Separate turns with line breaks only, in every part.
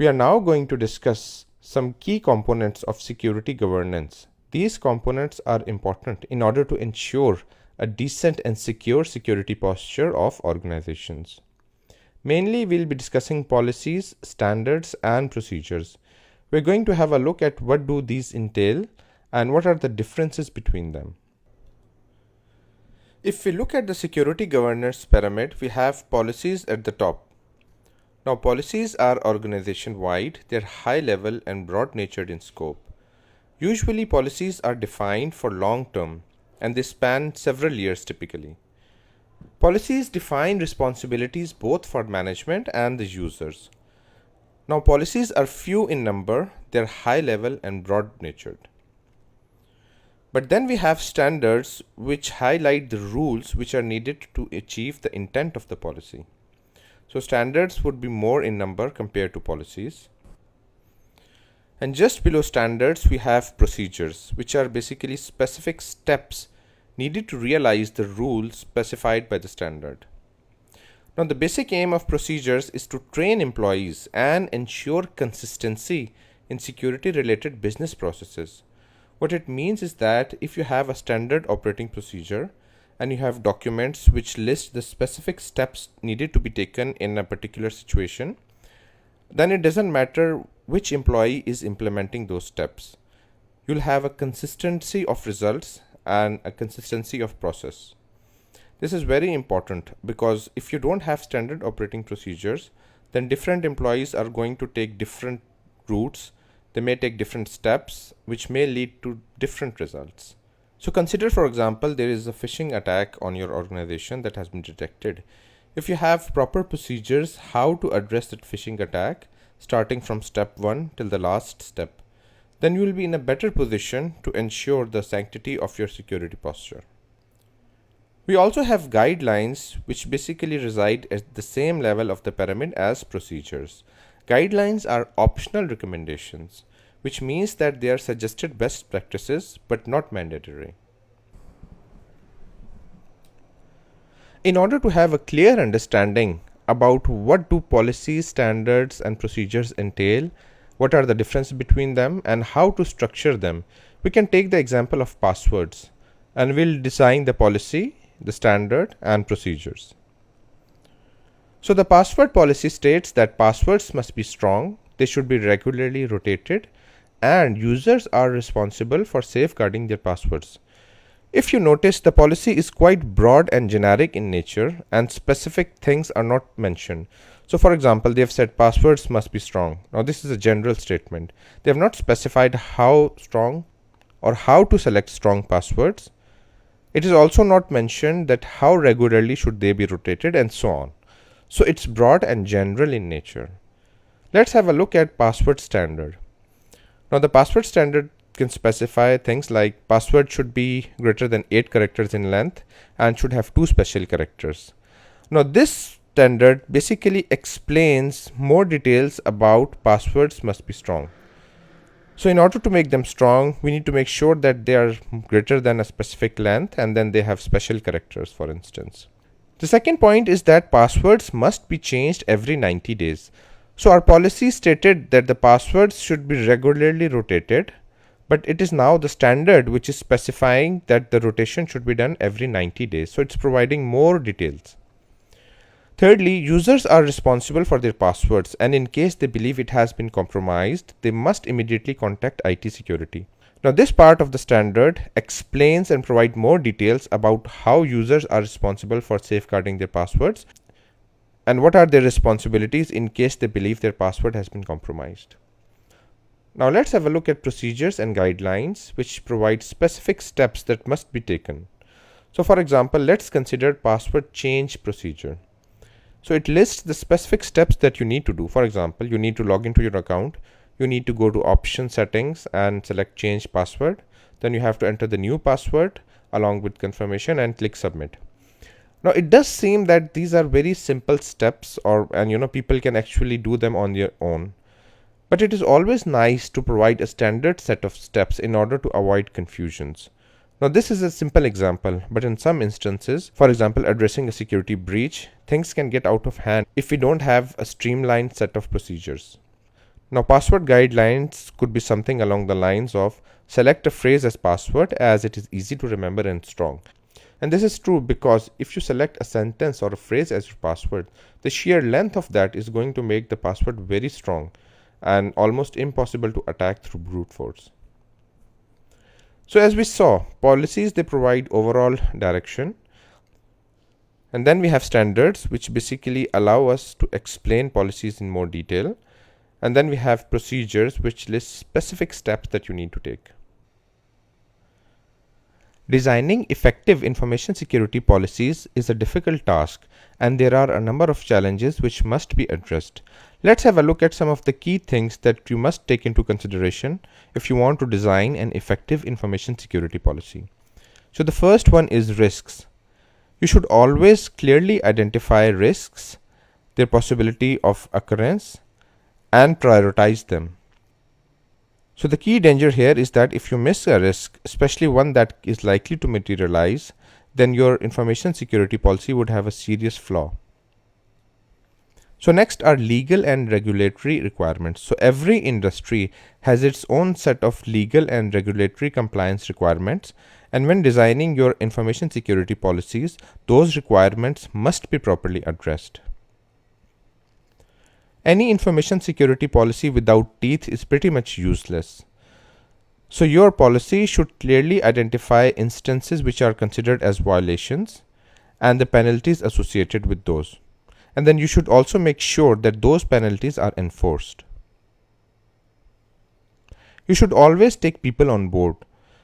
We are now going to discuss some key components of security governance. These components are important in order to ensure a decent and secure security posture of organizations. Mainly, we'll be discussing policies, standards, and procedures. We're going to have a look at what do these entail and what are the differences between them. If we look at the security governance pyramid, we have policies at the top. Now, policies are organization-wide, they're high-level and broad-natured in scope. Usually, policies are defined for long-term and they span several years typically. Policies define responsibilities both for management and the users. Now, policies are few in number, they're high-level and broad-natured. But then we have standards which highlight the rules which are needed to achieve the intent of the policy. So standards would be more in number compared to policies. And just below standards, we have procedures, which are basically specific steps needed to realize the rules specified by the standard. Now, the basic aim of procedures is to train employees and ensure consistency in security-related business processes. What it means is that if you have a standard operating procedure, and you have documents which list the specific steps needed to be taken in a particular situation, then it doesn't matter which employee is implementing those steps. You'll have a consistency of results and a consistency of process. This is very important because if you don't have standard operating procedures, then different employees are going to take different routes. They may take different steps, which may lead to different results. So consider, for example, there is a phishing attack on your organization that has been detected. If you have proper procedures how to address that phishing attack, starting from step 1 till the last step, then you will be in a better position to ensure the sanctity of your security posture. We also have guidelines which basically reside at the same level of the pyramid as procedures. Guidelines are optional recommendations, which means that they are suggested best practices but not mandatory. In order to have a clear understanding about what do policies, standards, and procedures entail, what are the differences between them, and how to structure them, we can take the example of passwords, and we'll design the policy, the standard, and procedures. So the password policy states that passwords must be strong, they should be regularly rotated, and users are responsible for safeguarding their passwords. If you notice, the policy is quite broad and generic in nature, and specific things are not mentioned. So for example, they have said passwords must be strong. Now this is a general statement. They have not specified how strong or how to select strong passwords. It is also not mentioned that how regularly should they be rotated and so on. So it's broad and general in nature. Let's have a look at password standard. Now the password standard can specify things like password should be greater than 8 characters in length and should have 2 special characters. Now this standard basically explains more details about passwords must be strong. So in order to make them strong, we need to make sure that they are greater than a specific length and then they have special characters, for instance. The second point is that passwords must be changed every 90 days. So our policy stated that the passwords should be regularly rotated, but it is now the standard which is specifying that the rotation should be done every 90 days. So it's providing more details. Thirdly, users are responsible for their passwords, and in case they believe it has been compromised, they must immediately contact IT security. Now this part of the standard explains and provides more details about how users are responsible for safeguarding their passwords and what are their responsibilities in case they believe their password has been compromised. Now let's have a look at procedures and guidelines which provide specific steps that must be taken. So for example, let's consider password change procedure. So it lists the specific steps that you need to do. For example, you need to log into your account, you need to go to option settings and select change password. Then you have to enter the new password along with confirmation and click submit. Now it does seem that these are very simple steps and people can actually do them on their own. But it is always nice to provide a standard set of steps in order to avoid confusions. Now this is a simple example, but in some instances, for example addressing a security breach, things can get out of hand if we don't have a streamlined set of procedures. Now, password guidelines could be something along the lines of select a phrase as password as it is easy to remember and strong. And this is true because if you select a sentence or a phrase as your password, the sheer length of that is going to make the password very strong and almost impossible to attack through brute force. So as we saw, policies, they provide overall direction, and then we have standards which basically allow us to explain policies in more detail, and then we have procedures which list specific steps that you need to take. Designing effective information security policies is a difficult task, and there are a number of challenges which must be addressed. Let's have a look at some of the key things that you must take into consideration if you want to design an effective information security policy. So the first one is risks. You should always clearly identify risks, their possibility of occurrence, and prioritize them. So the key danger here is that if you miss a risk, especially one that is likely to materialize, then your information security policy would have a serious flaw. So next are legal and regulatory requirements. So every industry has its own set of legal and regulatory compliance requirements, and when designing your information security policies, those requirements must be properly addressed. Any information security policy without teeth is pretty much useless. So your policy should clearly identify instances which are considered as violations and the penalties associated with those. And then you should also make sure that those penalties are enforced. You should always take people on board,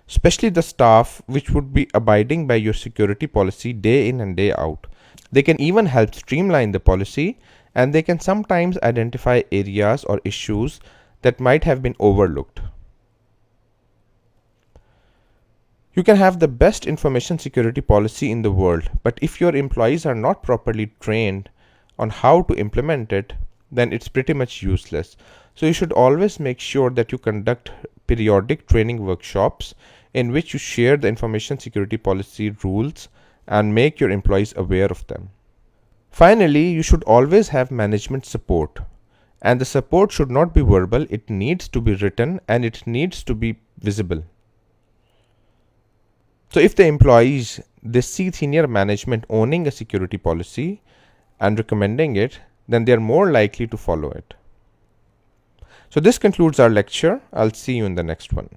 especially the staff which would be abiding by your security policy day in and day out. They can even help streamline the policy, and they can sometimes identify areas or issues that might have been overlooked. You can have the best information security policy in the world, but if your employees are not properly trained on how to implement it, then it's pretty much useless. So you should always make sure that you conduct periodic training workshops in which you share the information security policy rules and make your employees aware of them. Finally, you should always have management support, and the support should not be verbal, it needs to be written and it needs to be visible. So if the employees, they see senior management owning a security policy and recommending it, then they are more likely to follow it. So this concludes our lecture. I'll see you in the next one.